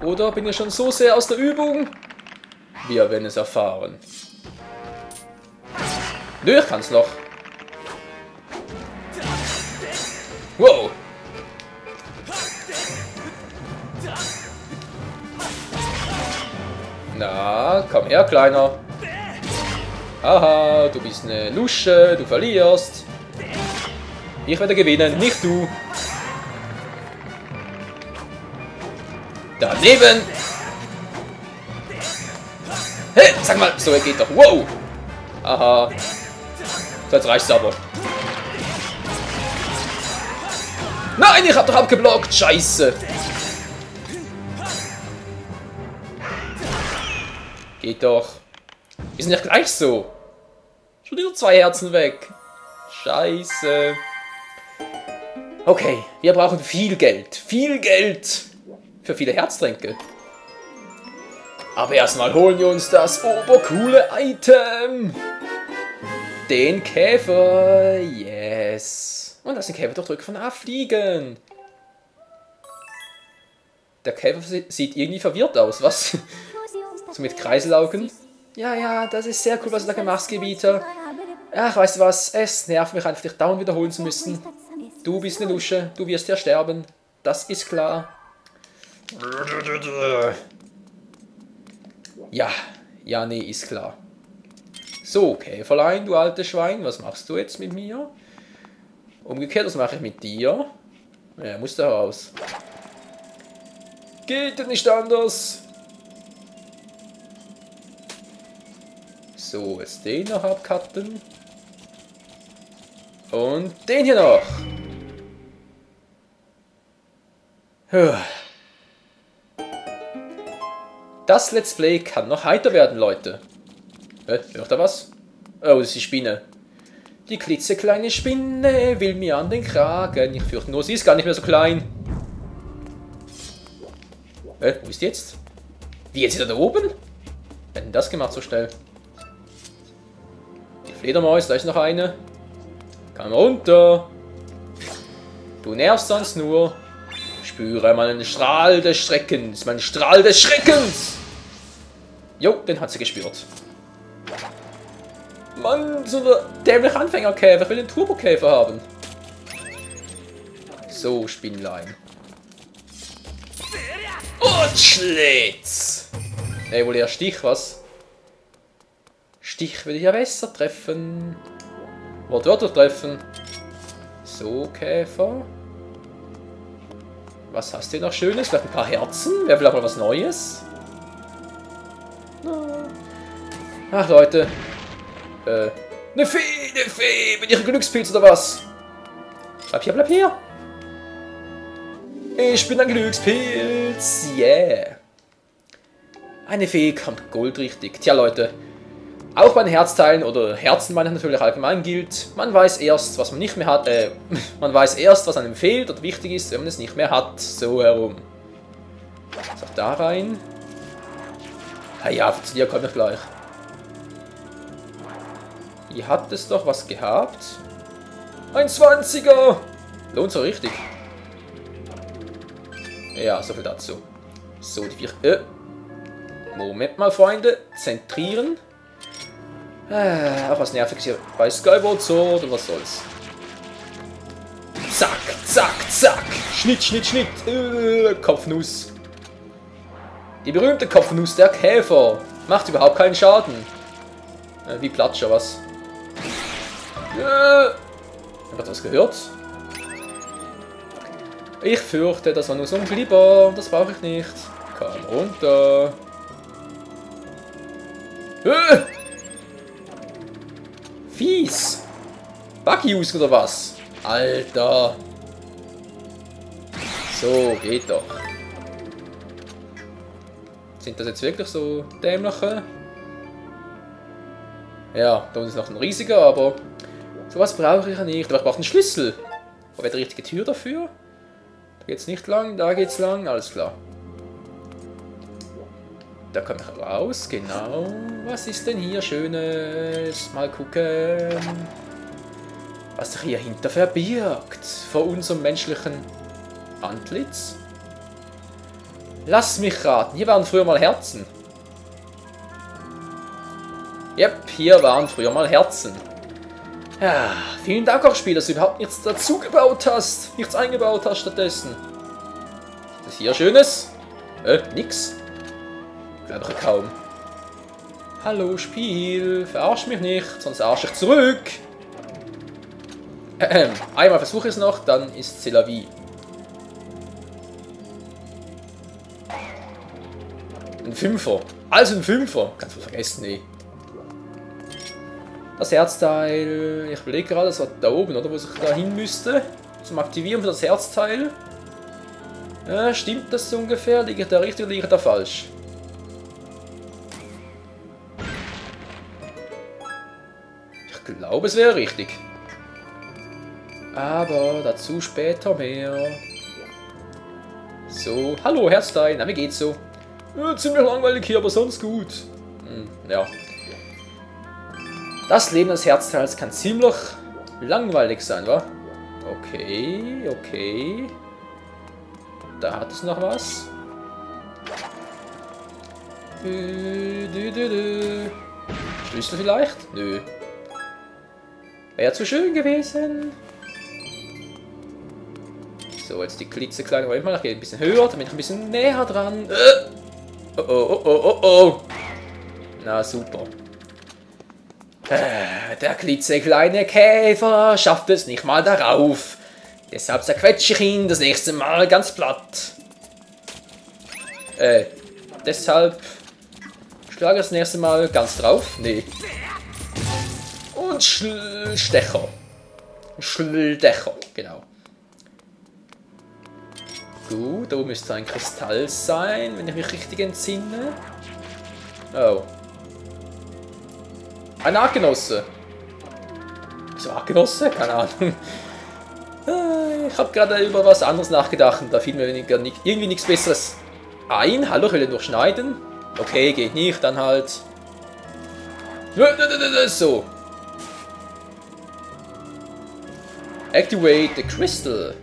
Oder bin ich schon so sehr aus der Übung? Wir werden es erfahren. Nö, ich kann's noch. Wow. Na, komm her, Kleiner. Haha, du bist eine Lusche, du verlierst. Ich werde gewinnen, nicht du. Daneben. Hey, sag mal, so geht doch. Wow. Aha. So, jetzt reicht's aber. Nein, ich hab doch abgeblockt. Scheiße. Geht doch. Ist nicht gleich so. Schon wieder 2 Herzen weg. Scheiße. Okay, wir brauchen viel Geld. Viel Geld. Für viele Herztränke. Aber erstmal holen wir uns das obercoole Item. Den Käfer. Yes. Und lass den Käfer doch drücken von A fliegen. Der Käfer sieht irgendwie verwirrt aus. Was? So mit Kreiselaugen. Ja, das ist sehr cool, was du da gemacht hast, Gebieter. Ach, weißt du was? Es nervt mich einfach, dich dauernd wiederholen zu müssen. Du bist eine Lusche. Du wirst ja sterben. Das ist klar. Ja, nee, ist klar. So, Käferlein, du altes Schwein, was machst du jetzt mit mir? Umgekehrt, was mache ich mit dir? Ja, muss da raus. Geht denn nicht anders? So, jetzt den noch abcutten. Und den hier noch. Das Let's Play kann noch heiter werden, Leute. Hört ihr was? Oh, das ist die Spinne. Die klitzekleine Spinne will mir an den Kragen. Ich fürchte nur, sie ist gar nicht mehr so klein. Wo ist die jetzt? Wie, jetzt wieder da oben? Wer hat denn das gemacht so schnell? Die Fledermaus, da ist noch eine. Komm runter. Du nervst sonst nur. Spüre meinen Strahl des Schreckens. Mein Strahl des Schreckens. Jo, den hat sie gespürt. Mann, so eine dämliche Anfängerkäfer. Ich will den Turbokäfer haben. So, Spinnlein. Und Schlitz. Ey, wohl eher Stich, was? Stich will ich ja besser treffen. Wortwörtlich treffen. So, Käfer. Was hast du noch Schönes? Vielleicht ein paar Herzen? Wäre vielleicht mal was Neues? Ach, Leute. Eine Fee! Bin ich ein Glückspilz oder was? Bleib hier! Ich bin ein Glückspilz! Yeah! Eine Fee kommt goldrichtig. Tja, Leute. Auch bei den Herzteilen oder Herzen, meine ich natürlich allgemein gilt, man weiß erst, was man nicht mehr hat, man weiß erst, was einem fehlt oder wichtig ist, wenn man es nicht mehr hat. So herum. So, da rein. Ja, zu dir komme ich gleich. Ihr habt es doch was gehabt. Ein 20er! Lohnt so richtig. Ja, so viel dazu. So, die 4. Moment mal, Freunde. Zentrieren. Auch was Nerviges hier bei Skyward Sword oder was soll's. Zack, zack, zack. Schnitt, Schnitt, Schnitt. Kopfnuss. Die berühmte Kopfnuss der Käfer. Macht überhaupt keinen Schaden. Wie Platscher, was? Habt ihr was gehört? Ich fürchte, das war nur so ein Glibber. Das brauche ich nicht. Komm runter. Fies. Buggy-Use oder was? Alter. So, geht doch. Sind das jetzt wirklich so dämliche? Ja, da unten ist noch ein riesiger, aber sowas brauche ich ja nicht. Aber ich brauche einen Schlüssel. Wo wäre die richtige Tür dafür? Da geht's nicht lang, da geht's lang, alles klar. Da komme ich raus, genau. Was ist denn hier Schönes? Mal gucken. Was sich hier hinter verbirgt. Vor unserem menschlichen Antlitz. Lass mich raten, hier waren früher mal Herzen. Yep, hier waren früher mal Herzen. Ja, vielen Dank auch, Spiel, dass du überhaupt nichts dazu gebaut hast. Nichts eingebaut hast stattdessen. Ist das hier Schönes? Nix. Glaube ich kaum. Hallo, Spiel. Verarsch mich nicht, sonst arsch ich zurück. Einmal versuche ich es noch, dann ist c'est la vie. Ein Fünfer. Also ein Fünfer. Kannst du vergessen, nee. Das Herzteil. Ich überlege gerade, das war da oben, oder? Wo ich da hin müsste. Zum Aktivieren für das Herzteil. Stimmt das so ungefähr? Liege ich da richtig oder liege ich da falsch? Ich glaube, es wäre richtig. Aber dazu später mehr. So, hallo Herzteil, na wie geht's so? Ja, ziemlich langweilig hier, aber sonst gut. Ja. Das Leben des Herzteils kann ziemlich langweilig sein, wa? Okay, okay. Da hat es noch was. Schlüssel vielleicht? Nö. Wäre zu schön gewesen. So, jetzt die klitzekleine. Moment mal, ich gehe ein bisschen höher, damit ich ein bisschen näher dran. Oh, oh, oh, oh, oh. Na, super. Der klitzekleine Käfer schafft es nicht mal darauf. Deshalb zerquetsche ich ihn das nächste Mal ganz platt. Deshalb schlage ich das nächste Mal ganz drauf. Nee. Und Stecher. Stecher, genau. Gut, da müsste ein Kristall sein, wenn ich mich richtig entsinne. Oh. Ein Artgenosse. Wieso Artgenosse? Keine Ahnung. Ich habe gerade über was anderes nachgedacht und da fiel mir irgendwie nichts Besseres ein. Hallo, ich will den durchschneiden. Okay, geht nicht, dann halt. So. Activate the crystal.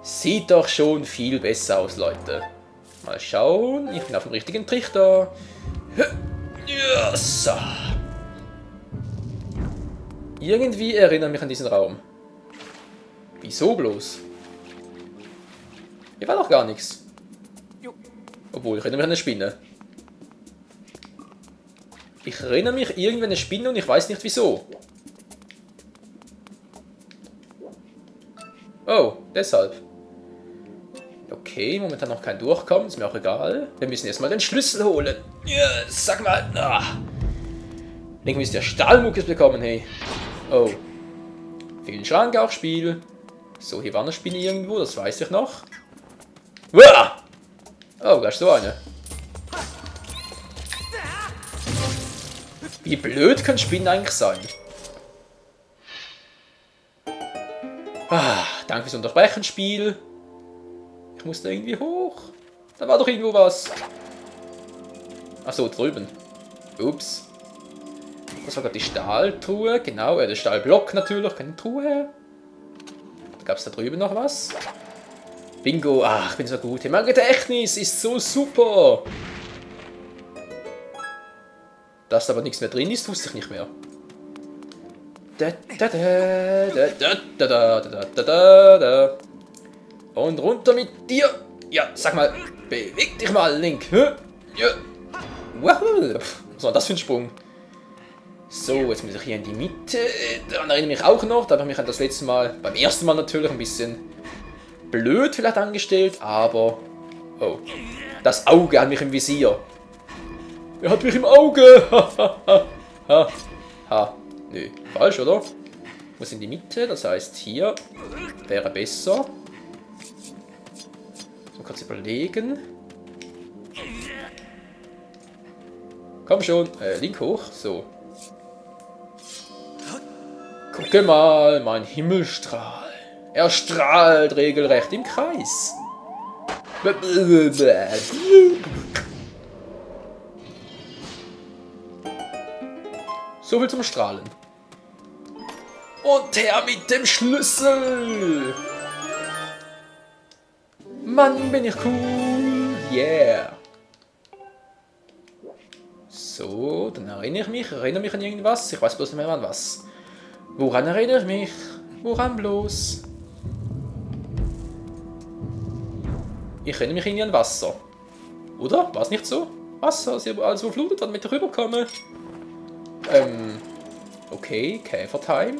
Sieht doch schon viel besser aus, Leute. Mal schauen. Ich bin auf dem richtigen Trichter. So. Irgendwie erinnert mich an diesen Raum. Wieso bloß? Hier war doch gar nichts. Obwohl, ich erinnere mich an eine Spinne. Ich erinnere mich irgendwie an eine Spinne und ich weiß nicht wieso. Oh, deshalb. Okay, momentan noch kein Durchkommen, ist mir auch egal. Wir müssen erstmal den Schlüssel holen. Ja, sag mal. Irgendwie müsst ihr Stahlmuckes bekommen, hey. Oh. Vielen Schrank auch, Spiel. So, hier war eine Spinne irgendwo, das weiß ich noch. Uah! Oh, da ist so eine. Wie blöd können Spinnen eigentlich sein? Danke fürs Unterbrechen, Spiel. Ich muss da irgendwie hoch. Da war doch irgendwo was. Achso, drüben. Ups. Das war gerade die Stahltruhe. Genau, der Stahlblock natürlich. Keine Truhe. Da gab es da drüben noch was. Bingo. Ach, ich bin so gut. Mein Gedächtnis ist so super. Dass aber nichts mehr drin ist, wusste ich nicht mehr. Und runter mit dir. Ja, sag mal, beweg dich mal, Link. Was war das für ein Sprung? So, jetzt muss ich hier in die Mitte. Daran erinnere ich mich auch noch. Da habe ich mich das letzte Mal, beim ersten Mal natürlich, ein bisschen blöd vielleicht angestellt. Aber, oh, das Auge hat mich im Visier. Er hat mich im Auge. Nö, falsch, oder? Ich muss in die Mitte, das heißt hier wäre besser. So, kurz überlegen. Komm schon, Link hoch, so. Gucke mal, mein Himmelstrahl. Er strahlt regelrecht im Kreis. So viel zum Strahlen. Und her mit dem Schlüssel! Mann, bin ich cool! Yeah! So, dann erinnere ich mich an irgendwas. Ich weiß bloß nicht mehr an was. Woran erinnere ich mich? Woran bloß? Ich erinnere mich irgendwie an Wasser. Oder? War es nicht so? Wasser, ist ja alles überflutet, wann mit rüberkommen. Okay, Käfertime.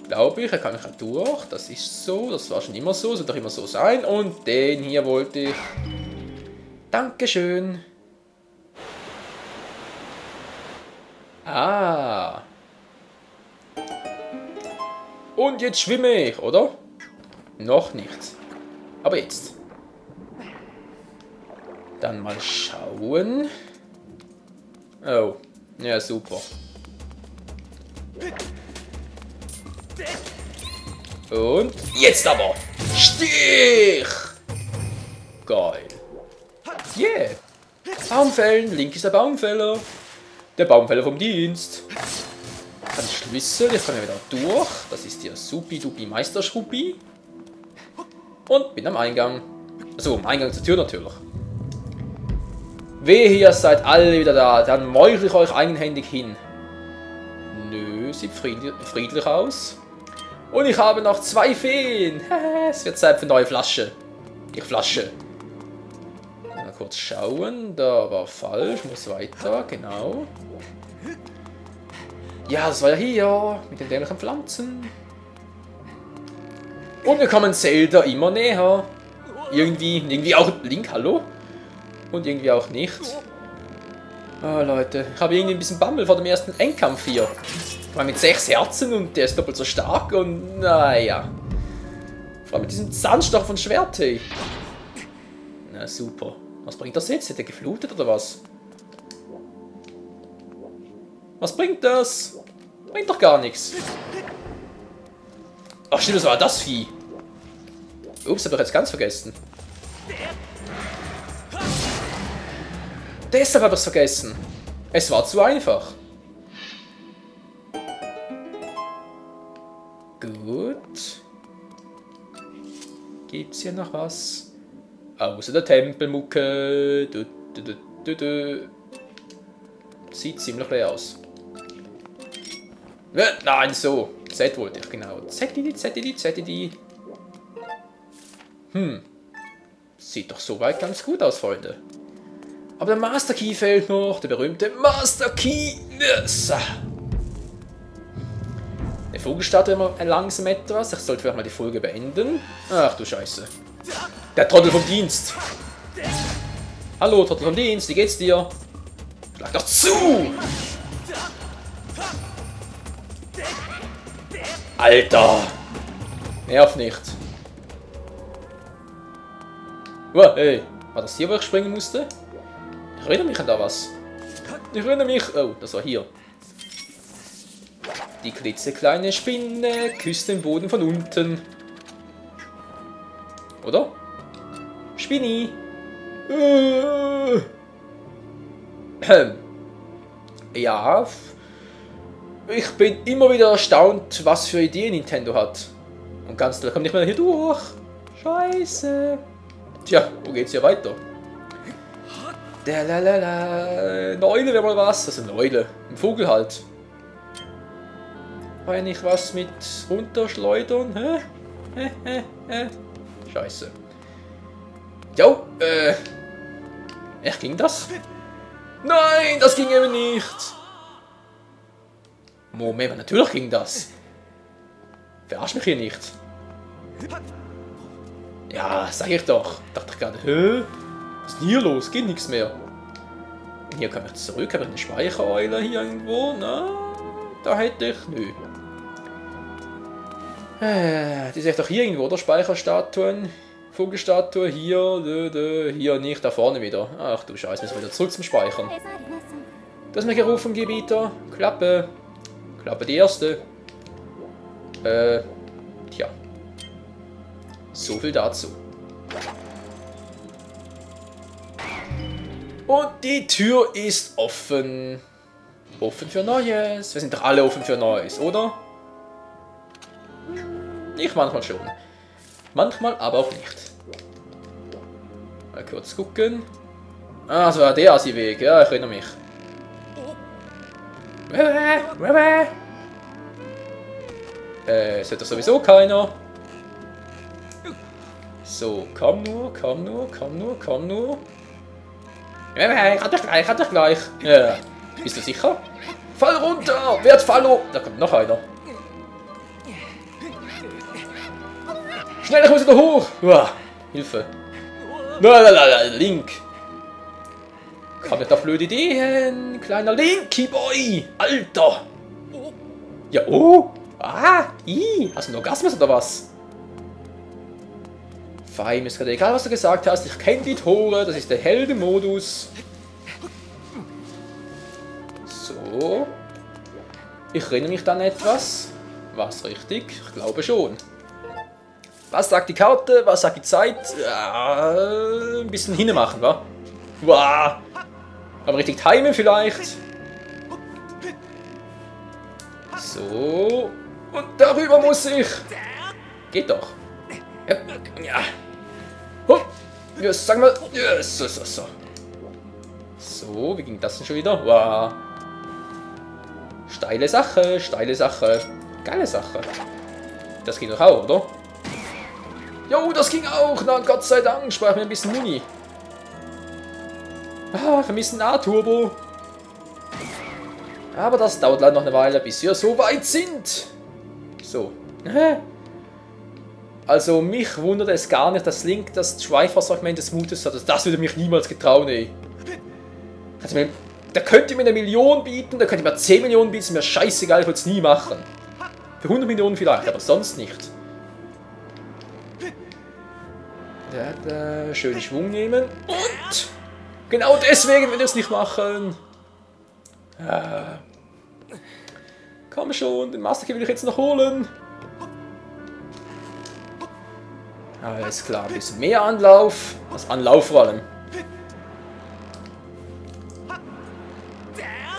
Glaube ich, er kann mich auch durch. Das ist so, das war schon immer so, soll doch immer so sein. Und den hier wollte ich. Dankeschön. Ah. Und jetzt schwimme ich, oder? Noch nicht. Aber jetzt. Dann mal schauen. Oh, ja super. Und jetzt aber. Stich! Geil. Yeah. Baumfällen, Link ist der Baumfäller. Der Baumfäller vom Dienst. Kann ich Schlüssel, ich kann ja wieder durch. Das ist der Supi-Dupi Meisterschruppi. Und bin am Eingang. Also am Eingang zur Tür natürlich. Wehe, ihr seid alle wieder da. Dann meuchle ich euch eigenhändig hin. Nö, sieht friedlich aus. Und ich habe noch 2 Feen. Es wird Zeit für eine neue Flasche. Ich Flasche. Mal kurz schauen. Da war falsch. Muss weiter. Genau. Ja, das war ja hier. Mit den dämlichen Pflanzen. Und wir kommen Zelda immer näher. Irgendwie auch Link, hallo? Und irgendwie auch nicht. Oh Leute, ich habe irgendwie ein bisschen Bammel vor dem ersten Endkampf hier. Ich meine mit 6 Herzen und der ist doppelt so stark und naja. Vor allem mit diesem Zahnstocher von Schwert, hey. Na super. Was bringt das jetzt? Hat er geflutet oder was? Was bringt das? Bringt doch gar nichts. Ach stimmt, das war das Vieh. Ups, hab ich jetzt ganz vergessen. Deshalb habe ich es vergessen. Es war zu einfach. Gut. Gibt's hier noch was? Außer der Tempelmucke. Sieht ziemlich leer aus. Nein, so. Z wollte ich, genau. ZDD. Sieht doch soweit ganz gut aus, Freunde. Aber der Master Key fehlt noch, der berühmte Master Key. Der Vogelstatue immer langsam etwas. Ich sollte vielleicht mal die Folge beenden. Ach du Scheiße. Der Trottel vom Dienst. Hallo, Trottel vom Dienst, wie geht's dir? Schlag doch zu! Alter! Nerv nicht. Wow, hey. War das hier, wo ich springen musste? Ich erinnere mich an da was. Ich erinnere mich... Oh, das war hier. Die klitzekleine Spinne küsst den Boden von unten. Oder? Spinni. Ja. Ich bin immer wieder erstaunt, was für Ideen Nintendo hat. Und ganz klar kommt nicht mehr hier durch. Scheiße. Tja, wo geht's hier weiter? Eine Eule wäre mal was. Also eine Eule. Ein Vogel halt. War ja nicht was mit runterschleudern? Scheiße. Jo, echt ging das? Nein, das ging eben nicht. Moment, natürlich ging das. Verarsch mich hier nicht. Ja, sag ich doch. Dachte ich gerade, hä? Was ist denn hier los? Geht nichts mehr. Und hier komme ich zurück. Habe ich eine Speichereule hier irgendwo? Na, da hätte ich. Nö. Die sehe ich doch hier irgendwo, oder? Speicherstatuen. Vogelstatue hier. Hier nicht, da vorne wieder. Ach du Scheiße, müssen wir wieder zurück zum Speichern. Du hast mich gerufen, Gebieter. Klappe. Klappe die erste. Tja. So viel dazu. Und die Tür ist offen. Offen für Neues. Wir sind doch alle offen für Neues, oder? Ich manchmal schon. Manchmal aber auch nicht. Mal kurz gucken. Ah, das war der Asi-Weg. Ja, ich erinnere mich. Es hört doch sowieso keiner. So, komm nur, komm nur, komm nur, komm nur. Ich hab dich gleich. Ja. Bist du sicher? Fall runter! Werd Fallo! Da kommt noch einer. Schnell, ich muss wieder hoch! Uah, Hilfe. Link. Kam nicht auf blöde Ideen. Kleiner Linky Boy. Alter. Ja, oh. Ah, hast du einen Orgasmus oder was? Fein, ist gerade egal, was du gesagt hast. Ich kenne die Tore. Das ist der Heldenmodus. So. Ich erinnere mich dann etwas. War's richtig? Ich glaube schon. Was sagt die Karte? Was sagt die Zeit? Ein bisschen hinmachen, wa? Wow. Aber richtig timen vielleicht. So. Und darüber muss ich. Geht doch. Ja. Hopp. Yes, sagen wir. Yes, so. So, wie ging das denn schon wieder? Wow. Steile Sache, steile Sache. Geile Sache. Das ging doch auch, oder? Jo, das ging auch. Na, Gott sei Dank. Sprach mir ein bisschen Muni. Ah, vermissen A-Turbo. Aber das dauert leider noch eine Weile, bis wir so weit sind. So. Also, mich wundert es gar nicht, dass Link das Triforce-Fragment des Mutes hat. Das würde mich niemals getrauen, ey. Also, da könnt ihr mir 1 Million bieten, da könnt ihr mir 10 Millionen bieten, ist mir scheißegal, ich würde es nie machen. Für 100 Millionen vielleicht, aber sonst nicht. Schön Schwung nehmen. Und genau deswegen will ich es nicht machen. Komm schon, den Master Key will ich jetzt noch holen. Alles klar, ein bisschen mehr Anlauf. Das Anlauf vor allem.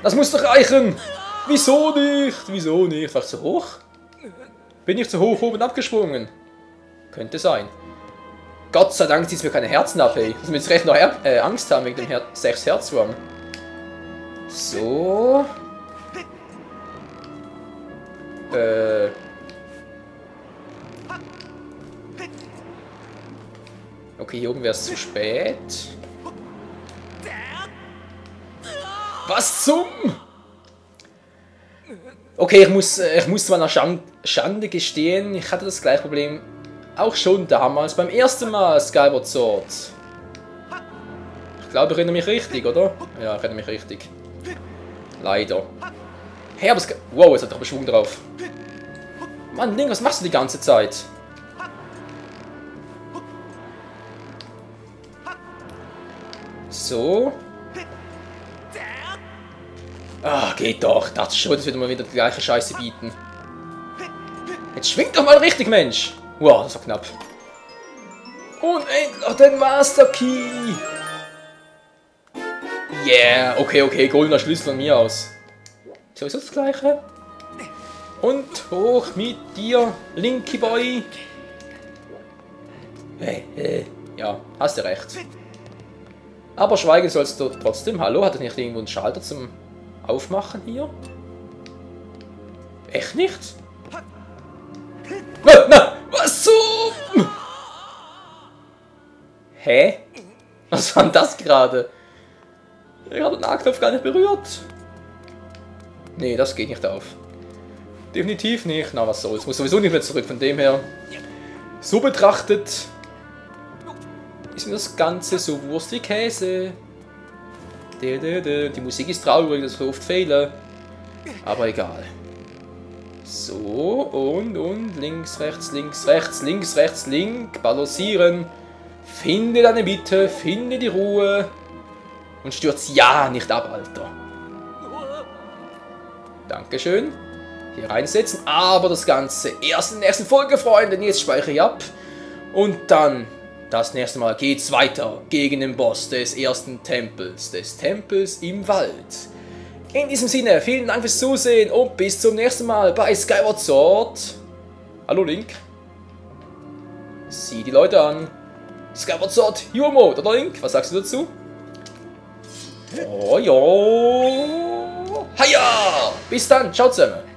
Das muss doch reichen. Wieso nicht? Wieso nicht? War ich zu hoch? Bin ich zu hoch oben abgesprungen? Könnte sein. Gott sei Dank zieht es mir keine Herzen ab, ey. Dass wir jetzt recht noch Angst haben wegen dem 6 Herzwurm. So. Okay, hier oben wäre es zu spät. Was zum? Okay, ich muss zu meiner Schande gestehen, ich hatte das gleiche Problem auch schon damals, beim ersten Mal Skyward Sword. Ich glaube, ich erinnere mich richtig, oder? Ja, ich erinnere mich richtig. Leider. Hey, aber wow, es hat doch Schwung drauf. Mann, Link, was machst du die ganze Zeit? So. Ah, geht doch. Ich dachte schon, das wird mal wieder die gleiche Scheiße bieten. Jetzt schwingt doch mal richtig, Mensch. Wow, das war knapp. Und endlich den Master Key. Yeah, okay, goldener Schlüssel von mir aus. Sowieso das gleiche. Und hoch mit dir, Linky Boy. Ja, hast du recht. Aber schweigen sollst du trotzdem. Hallo, hat er nicht irgendwo einen Schalter zum Aufmachen hier? Echt nicht? Na, was zum? Hä? Was war denn das gerade? Ich habe den A-Knopf gar nicht berührt. Nee, das geht nicht auf. Definitiv nicht. Na, was soll's. Muss sowieso nicht mehr zurück. Von dem her. So betrachtet ist mir das Ganze so Wurst wie Käse. Die Musik ist traurig, das oft Fehler. Aber egal. So, und links, rechts, links, rechts, links, rechts, link. Balancieren. Finde deine Mitte, finde die Ruhe. Und stürz ja nicht ab, Alter. Dankeschön. Hier reinsetzen. Aber das Ganze erst in der nächsten Folge, Freunde. Jetzt speichere ich ab. Und dann, das nächste Mal geht's weiter gegen den Boss des ersten Tempels. Des Tempels im Wald. In diesem Sinne, vielen Dank fürs Zusehen und bis zum nächsten Mal bei Skyward Sword. Hallo Link. Sieh die Leute an. Skyward Sword Hero Mode, oder Link? Was sagst du dazu? Oh ja. Hiya! Bis dann, ciao zusammen.